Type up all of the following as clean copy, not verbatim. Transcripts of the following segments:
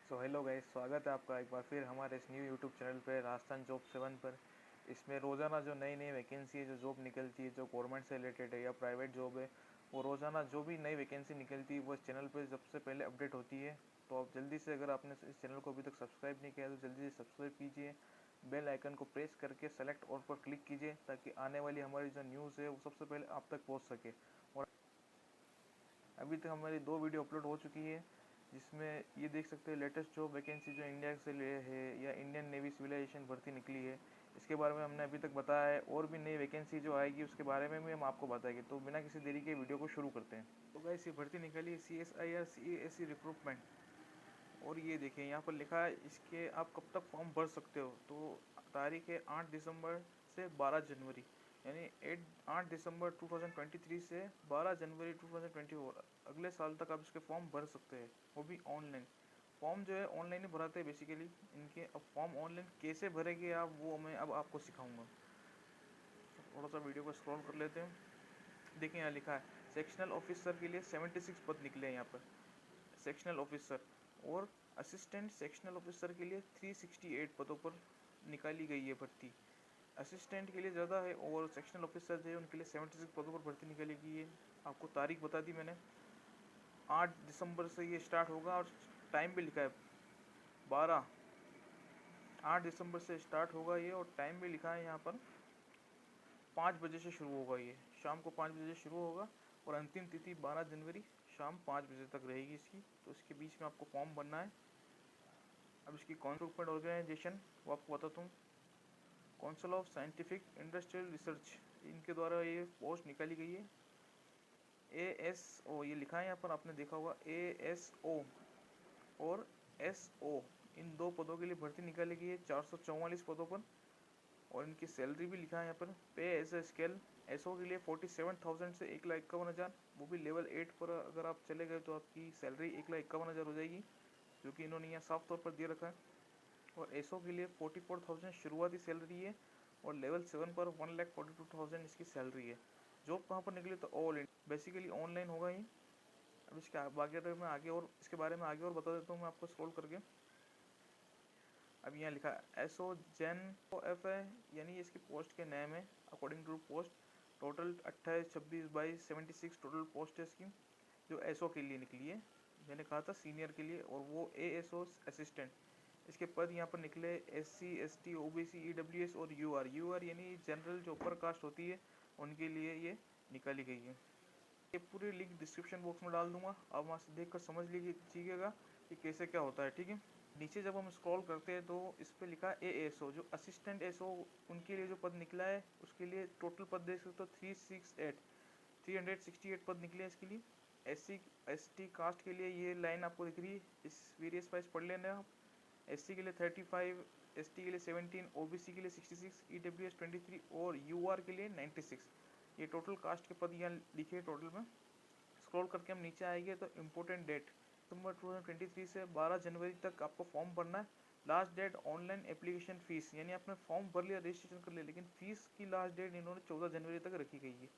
So hello guys, स्वागत है आपका एक बार फिर हमारे इस न्यू यूट्यूब चैनल पे राजस्थान जॉब 7 पर। इसमें रोज़ाना जो नई नई वैकेंसी है, जो जॉब निकलती है, जो गवर्नमेंट से रिलेटेड है या प्राइवेट जॉब है, वो रोज़ाना जो भी नई वैकेंसी निकलती है वो इस चैनल पे सबसे पहले अपडेट होती है। तो आप जल्दी से, अगर आपने इस चैनल को अभी तक सब्सक्राइब नहीं किया तो जल्दी से सब्सक्राइब कीजिए, बेल आइकन को प्रेस करके सेलेक्ट ऑल पर क्लिक कीजिए ताकि आने वाली हमारी जो न्यूज़ है वो सबसे पहले आप तक पहुँच सके। और अभी तक हमारी 2 वीडियो अपलोड हो चुकी है, जिसमें ये देख सकते हैं लेटेस्ट जॉब वैकेंसी जो इंडिया से ले है या इंडियन नेवी सिविलाइजेशन भर्ती निकली है, इसके बारे में हमने अभी तक बताया है। और भी नई वैकेंसी जो आएगी उसके बारे में भी हम आपको बताएंगे। तो बिना किसी देरी के वीडियो को शुरू करते हैं। तो गाइस, ये भर्ती निकली है CSIR CASE रिक्रूटमेंट। और ये देखिए, यहाँ पर लिखा है इसके आप कब तक फॉर्म भर सकते हो। तो तारीख है 8 दिसंबर से 12 जनवरी, यानी 8 दिसंबर 2023 से 12 जनवरी 2024, अगले साल तक आप इसके फॉर्म भर सकते हैं, वो भी ऑनलाइन। फॉर्म जो है ऑनलाइन ही भराते हैं बेसिकली इनके। अब फॉर्म ऑनलाइन कैसे भरेंगे आप, वो मैं अब आपको सिखाऊंगा। थोड़ा सा वीडियो को स्क्रॉल कर लेते हैं। देखिए, यहाँ लिखा है सेक्शनल ऑफिसर के लिए 76 पद निकले हैं यहाँ पर, सेक्शनल ऑफिसर। और असिस्टेंट सेक्शनल ऑफिसर के लिए 368 पदों पर निकाली गई है भर्ती। असिस्टेंट के लिए ज़्यादा है और सेक्शनल ऑफिसर जो है उनके लिए 76 पदों पर भर्ती निकाली गई है। आपको तारीख बता दी मैंने, 8 दिसंबर से ये स्टार्ट होगा। और टाइम भी लिखा है 12 8 दिसंबर से स्टार्ट होगा ये। और टाइम भी लिखा है यहाँ पर 5 बजे से शुरू होगा, ये शाम को 5 बजे से शुरू होगा। और अंतिम तिथि 12 जनवरी शाम 5 बजे तक रहेगी इसकी। तो इसके बीच में आपको फॉर्म भरना है। अब इसकी कॉन्फ्रेंट ऑर्गेनाइजेशन वो आपको बताता हूँ। Council of scientific industrial research, इनके द्वारा ये पोस्ट निकाली गई है। ASO ये लिखा है यहाँ पर, आपने देखा होगा ASO और SO, इन 2 पदों के लिए भर्ती निकाली गई है 444 पदों पर। और इनकी सैलरी भी लिखा है यहाँ पर, पे एज ए स्केल। एसओ के लिए 47,000 से 1,51,000, वो भी लेवल 8 पर अगर आप चले गए तो आपकी सैलरी 1,51,000 हो जाएगी, जो कि इन्होंने यहाँ साफ तौर पर दे रखा है। और एसओ के लिए 44,000 शुरुआती सैलरी है और लेवल 7 पर 1,42,000 इसकी सैलरी है। जॉब कहाँ पर निकली, तो ऑल इंडिया बेसिकली ऑनलाइन होगा ही। अब इसके बाकी में आगे और इसके बारे में आगे और बता देता हूँ मैं आपको स्क्रॉल करके। अब यहाँ लिखा है एसओ जेन एफ है, यानी इसकी पोस्ट के नेम है according to post. Total 28, 26, 22, 76 total post है इसकी, जो एसओ के लिए निकली है। मैंने कहा था सीनियर के लिए, और वो एएसओ असिस्टेंट। इसके पद यहाँ पर निकले SC ST OBC EWS और यूआर यानी जनरल जो अपर कास्ट होती है उनके लिए ये निकाली गई है। ये पूरी लिंक डिस्क्रिप्शन बॉक्स में डाल दूंगा, आप वहाँ से देख कर समझ लीजिएगा कि कैसे क्या होता है, ठीक है। नीचे जब हम स्क्रॉल करते हैं तो इस पर लिखा है ASO, जो असिस्टेंट एसओ, उनके लिए जो पद निकला है उसके लिए टोटल पद देख सकते हो 368 पद निकले हैं इसके लिए। SC ST कास्ट के लिए ये लाइन आपको दिख रही है, इस वेरियस वाइज पढ़ लेना आप। SC के लिए 35, ST के लिए 17, OBC के लिए 66, EWS 23 और UR के लिए 96। ये टोटल कास्ट के पद यहाँ लिखे टोटल में। स्क्रॉल करके हम नीचे आएंगे तो इम्पोर्टेंट डेट दिसंबर 2023 से 12 जनवरी तक आपको फॉर्म भरना है। Last date online application fees, यानी आपने फॉर्म भर लिया, रजिस्ट्रेशन कर लिया, लेकिन फ़ीस की लास्ट डेट इन्होंने 14 जनवरी तक रखी गई है।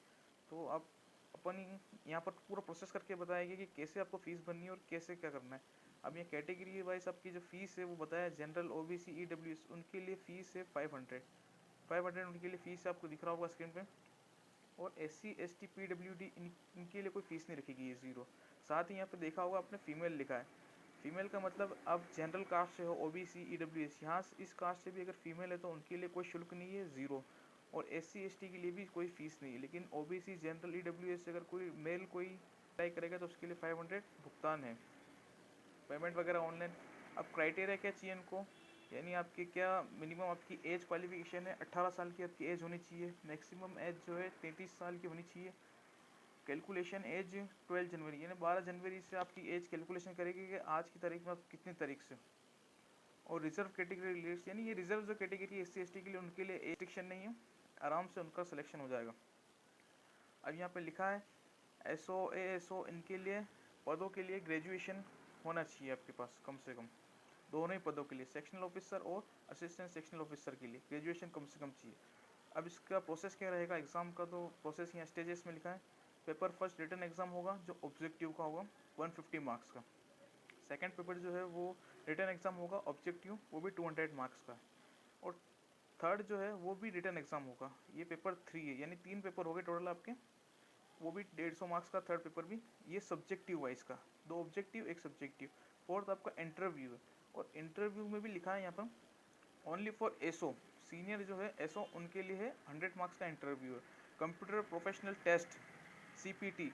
तो आप अपन यहाँ पर पूरा प्रोसेस करके बताएंगे कि कैसे आपको फ़ीस भरनी है और कैसे क्या करना है। अब ये कैटेगरी वाइज आपकी जो फ़ीस है वो बताया, जनरल OBC EWS उनके लिए फ़ीस है 500 उनके लिए फ़ीस आपको दिख रहा होगा स्क्रीन पे। और SC ST PWD इनके लिए कोई फीस नहीं रखी गई है, ज़ीरो। साथ ही यहाँ पे देखा होगा आपने फीमेल लिखा है, फीमेल का मतलब आप जनरल कास्ट से हो, OBC EWS, यहाँ इस कास्ट से भी अगर फीमेल है तो उनके लिए कोई शुल्क नहीं है, ज़ीरो। और SC ST के लिए भी कोई फीस नहीं है, लेकिन OBC जनरल EWS से अगर कोई मेल कोई अप्लाई करेगा तो उसके लिए 500 भुगतान है, पेमेंट वगैरह ऑनलाइन। अब क्राइटेरिया क्या चाहिए इनको, यानी आपकी क्या मिनिमम आपकी एज क्वालिफिकेशन है, 18 साल की आपकी एज होनी चाहिए। मैक्सिमम एज जो है 33 साल की होनी चाहिए। कैलकुलेशन एज 12 जनवरी, यानी 12 जनवरी से आपकी एज कैलकुलेशन करेगी कि आज की तारीख में आप कितनी तारीख से। और रिजर्व कैटेगरी लिस्ट, यानी ये रिजर्व जो कैटेगरी SC ST के लिए, उनके लिए रिस्ट्रिक्शन नहीं है, आराम से उनका सिलेक्शन हो जाएगा। अब यहाँ पे लिखा है SO ASO, इनके लिए पदों के लिए ग्रेजुएशन होना चाहिए आपके पास कम से कम, दोनों ही पदों के लिए, सेक्शनल ऑफिसर और असिस्टेंट सेक्शनल ऑफिसर के लिए ग्रेजुएशन कम से कम चाहिए। अब इसका प्रोसेस क्या रहेगा एग्ज़ाम का, तो प्रोसेस यहाँ स्टेजेस में लिखा है। पेपर फर्स्ट रिटन एग्ज़ाम होगा जो ऑब्जेक्टिव का होगा 150 मार्क्स का। सेकंड पेपर जो है वो रिटर्न एग्ज़ाम होगा ऑब्जेक्टिव, वो भी 200 मार्क्स का। और थर्ड जो है वो भी रिटर्न एग्ज़ाम होगा। ये पेपर 3 है, यानी 3 पेपर हो गए टोटल आपके, वो भी 150 मार्क्स का थर्ड पेपर भी। ये सब्जेक्टिव वाइज का, 2 ऑब्जेक्टिव 1 सब्जेक्टिव। फोर्थ आपका इंटरव्यू है, और इंटरव्यू में भी लिखा है यहाँ पर ओनली फॉर एसओ, सीनियर जो है एसओ उनके लिए है 100 मार्क्स का इंटरव्यू है। Computer professional test CPT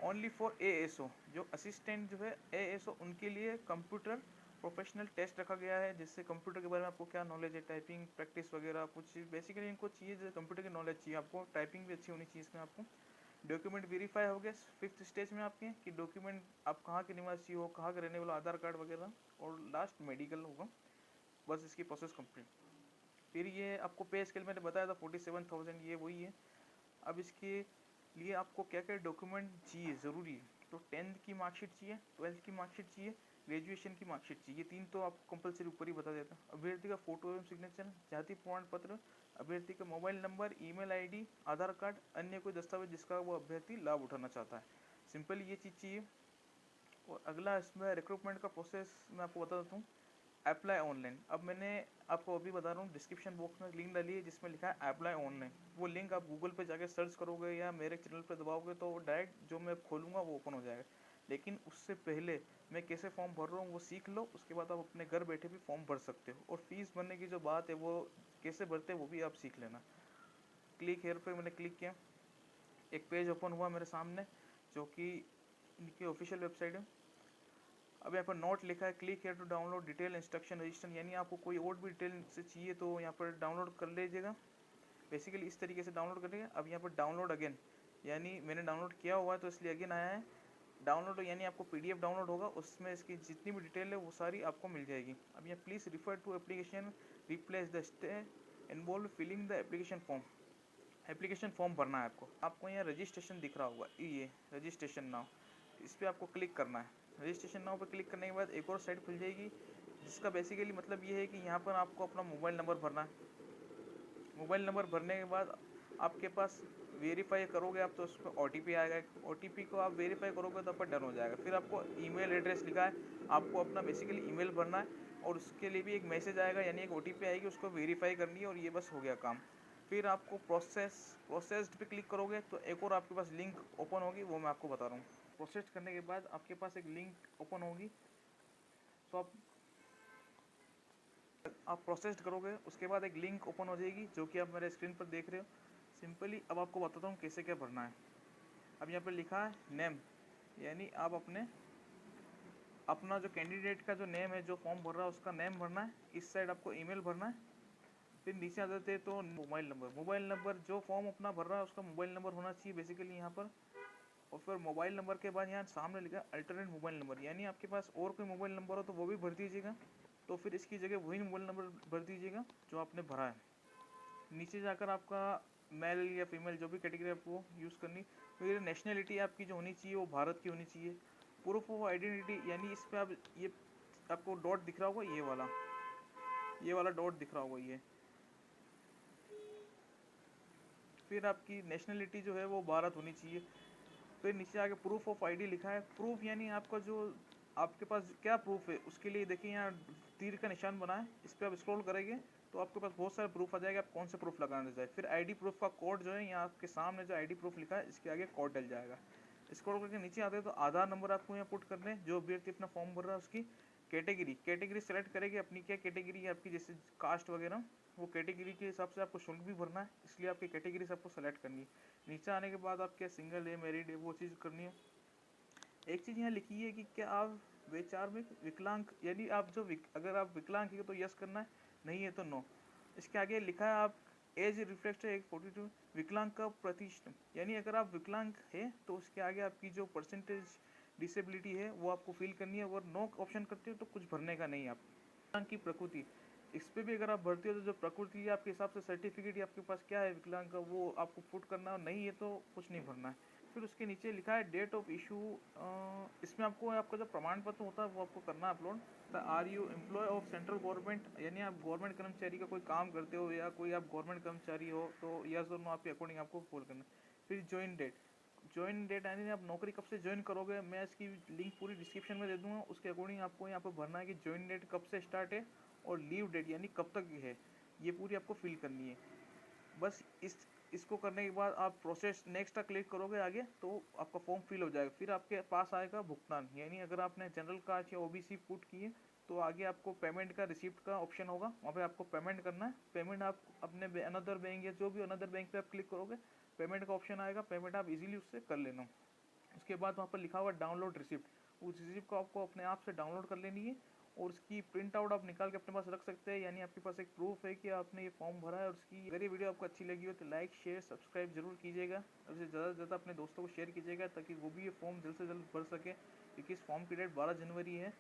only for ASO, जो असिस्टेंट जो है एएसओ उनके लिए कंप्यूटर प्रोफेशनल टेस्ट रखा गया है, जिससे कंप्यूटर के बारे में आपको क्या नॉलेज है, टाइपिंग प्रैक्टिस वगैरह कुछ बेसिकली इनको चाहिए, जैसे कंप्यूटर की नॉलेज चाहिए आपको, टाइपिंग भी अच्छी होनी चाहिए इसमें आपको। डॉक्यूमेंट वेरीफाई हो गया 5th स्टेज में आपके, कि डॉक्यूमेंट आप कहाँ के निवासी हो, कहाँ के रहने वाला, आधार कार्ड वगैरह, और लास्ट मेडिकल होगा। बस इसकी प्रोसेस कंप्लीट। फिर ये आपको पे स्केल मैंने बताया था 47,000, ये वही है। अब इसके लिए आपको क्या क्या डॉक्यूमेंट चाहिए ज़रूरी है, तो 10th की मार्कशीट चाहिए, 12th की मार्कशीट चाहिए, ग्रेजुएशन की मार्कशीट चाहिए। ये 3 तो आपको कंपलसरी ऊपर ही बता देता। अभ्यर्थी का फोटो एवं सिग्नेचर, जाति प्रमाण पत्र, अभ्यर्थी का मोबाइल नंबर, ईमेल आईडी, आधार कार्ड, अन्य कोई दस्तावेज जिसका वो अभ्यर्थी लाभ उठाना चाहता है। सिंपल ये चीज़ चाहिए। और अगला इसमें रिक्रूटमेंट का प्रोसेस मैं आपको बता देता हूँ। अप्लाई ऑनलाइन, अब मैंने आपको अभी बता रहा हूँ, डिस्क्रिप्शन बॉक्स में लिंक डाली है जिसमें लिखा है अप्लाई ऑनलाइन। वो लिंक आप गूगल पे जाके सर्च करोगे या मेरे चैनल पे दबाओगे तो डायरेक्ट जो मैं खोलूँगा वो ओपन हो जाएगा। लेकिन उससे पहले मैं कैसे फॉर्म भर रहा हूँ वो सीख लो, उसके बाद आप अपने घर बैठे भी फॉर्म भर सकते हो। और फीस भरने की जो बात है वो कैसे भरते हैं वो भी आप सीख लेना। क्लिक हेयर पर मैंने क्लिक किया, एक पेज ओपन हुआ मेरे सामने जो कि इनकी ऑफिशियल वेबसाइट है। अब यहाँ पर नोट लिखा है, click here to download detail instruction register, यानी आपको कोई और भी डिटेल से चाहिए तो यहाँ पर डाउनलोड कर लीजिएगा। बेसिकली इस तरीके से डाउनलोड करेंगे। अब यहाँ पर डाउनलोड अगेन, यानी मैंने डाउनलोड किया हुआ है तो इसलिए अगेन आया है। डाउनलोड यानी आपको पीडीएफ डाउनलोड होगा, उसमें इसकी जितनी भी डिटेल है वो सारी आपको मिल जाएगी। अब यहाँ please refer to application replace the stay involve filling the application form. Application form भरना है आपको यहाँ रजिस्ट्रेशन दिख रहा होगा, ये रजिस्ट्रेशन नाउ, इस पर आपको क्लिक करना है। रजिस्ट्रेशन नाउ पर क्लिक करने के बाद एक और साइट खुल जाएगी, जिसका बेसिकली मतलब ये है कि यहाँ पर आपको अपना मोबाइल नंबर भरना है। मोबाइल नंबर भरने के बाद आपके पास वेरीफाई करोगे आप तो उस पर OTP आएगा। OTP को आप वेरीफाई करोगे तो आपका डन हो जाएगा। फिर आपको ईमेल एड्रेस लिखा है, आपको अपना बेसिकली ईमेल भरना है, और उसके लिए भी एक मैसेज आएगा, यानी एक OTP आएगी, उसको वेरीफाई करनी है, और ये बस हो गया काम। फिर आपको प्रोसेस्ड पे क्लिक करोगे तो एक और आपके पास लिंक ओपन होगी, वो मैं आपको बता रहा हूँ। प्रोसेस करने के बाद आपके पास एक लिंक ओपन होगी, तो आप प्रोसेस्ड करोगे, उसके बाद एक लिंक ओपन हो जाएगी जो कि आप मेरे स्क्रीन पर देख रहे हो। सिंपली अब आपको बताता हूँ कैसे क्या भरना है। अब यहाँ पर लिखा है नेम, यानी आप अपना जो कैंडिडेट का जो नेम है, जो फॉर्म भर रहा है उसका नेम भरना है। इस साइड आपको ईमेल भरना है। फिर नीचे आ जाते हैं तो मोबाइल नंबर जो फॉर्म अपना भर रहा है उसका मोबाइल नंबर होना चाहिए बेसिकली यहाँ पर। और फिर मोबाइल नंबर के बाद यहाँ सामने लिखा है अल्टरनेट मोबाइल नंबर, यानी आपके पास और कोई मोबाइल नंबर हो तो वो भी भर दीजिएगा। तो फिर इसकी जगह वही मोबाइल नंबर भर दीजिएगा जो आपने भरा है। नीचे जाकर आपका मेल या फीमेल जो भी कैटेगरी आपको यूज़ करनी। फिर नेशनलिटी आपकी जो होनी चाहिए वो भारत की होनी चाहिए। प्रूफ ऑफ आइडेंटिटी, यानी इस पर आप ये आपको डॉट दिख रहा होगा, ये वाला डॉट दिख रहा होगा ये। फिर आपकी नेशनलिटी जो है वो भारत होनी चाहिए। फिर नीचे आके प्रूफ ऑफ आईडी लिखा है। प्रूफ यानी आपका जो आपके पास क्या प्रूफ है उसके लिए देखिए यहाँ तीर का निशान बना है, इस पर आप स्क्रॉल करेंगे तो आपके पास बहुत सारे प्रूफ आ जाएगा, आप कौन से प्रूफ लगाना चाहे। फिर आईडी प्रूफ का कोड जो है यहाँ आपके सामने जो आईडी प्रूफ लिखा है इसके आगे कोड डल जाएगा। स्क्रॉल करके नीचे आते हैं तो आधार नंबर आपको यहाँ पुट करने, जो अभ्यर्थी अपना फॉर्म भर रहा है उसकी कैटेगरी सेलेक्ट करेगी, अपनी क्या कैटेगरी है आपकी, जैसे कास्ट वगैरह, वो कैटेगरी के हिसाब से आपको शुल्क भी भरना है, इसलिए आपकी कैटेगरी से आपको सेलेक्ट करनी है। नीचे आने के बाद आप क्या सिंगल है, मैरिड है, वो चीज़ करनी है। एक चीज़ यहाँ लिखी है कि क्या आप विचार में विकलांग, यानी आप जो अगर आप विकलांग है तो यस करना है, नहीं है तो नो। इसके आगे लिखा है आप एज रिफ्लेक्ट है 42 विकलांग का प्रतिशत, यानी अगर आप विकलांग है तो उसके आगे आपकी जो परसेंटेज डिसेबिलिटी है वो आपको फिल करनी है। अगर नो ऑप्शन करते हो तो कुछ भरने का नहीं। आप विकलांग की प्रकृति, इस पर भी अगर आप भरते हो तो जो प्रकृति है आपके हिसाब से सर्टिफिकेट आपके पास क्या है विकलांग का वो आपको पुट करना है, नहीं है तो कुछ नहीं भरना है। फिर उसके नीचे लिखा है डेट ऑफ इशू, इसमें आपको आपका जो प्रमाण पत्र होता है वो आपको करना है upload. Are you employ of central government, यानी आप गवर्नमेंट कर्मचारी का कोई काम करते हो या कोई आप गवर्नमेंट कर्मचारी हो तो यस और नो आपके अकॉर्डिंग आपको फुल करना है। फिर ज्वाइन डेट, ज्वाइन डेट यानी आप नौकरी कब से ज्वाइन करोगे, मैं इसकी लिंक पूरी डिस्क्रिप्शन में दे दूंगा। उसके अकॉर्डिंग आपको यहाँ पर भरना है कि ज्वाइन डेट कब से स्टार्ट है और लीव डेट यानी कब तक की है, ये पूरी आपको फिल करनी है। बस इसको करने के बाद आप प्रोसेस नेक्स्ट का क्लिक करोगे आगे, तो आपका फॉर्म फिल हो जाएगा। फिर आपके पास आएगा भुगतान, यानी अगर आपने जनरल कास्ट या ओबीसी पुट किए तो आगे आपको पेमेंट का रिसिप्ट का ऑप्शन होगा, वहाँ पे आपको पेमेंट करना है। पेमेंट आप अपने अनदर बैंक या जो भी अनदर बैंक पे आप क्लिक करोगे, पेमेंट का ऑप्शन आएगा, पेमेंट आप इजीली उससे कर लेना। उसके बाद वहाँ पर लिखा हुआ डाउनलोड रिसिप्ट, उस रिसिप्ट को आपको अपने आप से डाउनलोड कर लेनी है और उसकी प्रिंट आउट आप निकाल के अपने पास रख सकते हैं, यानी आपके पास एक प्रूफ है कि आपने ये फॉर्म भरा है। और उसकी अगर ये वीडियो आपको अच्छी लगी हो तो लाइक शेयर सब्सक्राइब जरूर कीजिएगा और इसे ज़्यादा से ज़्यादा अपने दोस्तों को शेयर कीजिएगा ताकि वो भी ये फॉर्म जल्द से जल्द भर सके, क्योंकि इस फॉर्म की डेट 12 जनवरी है।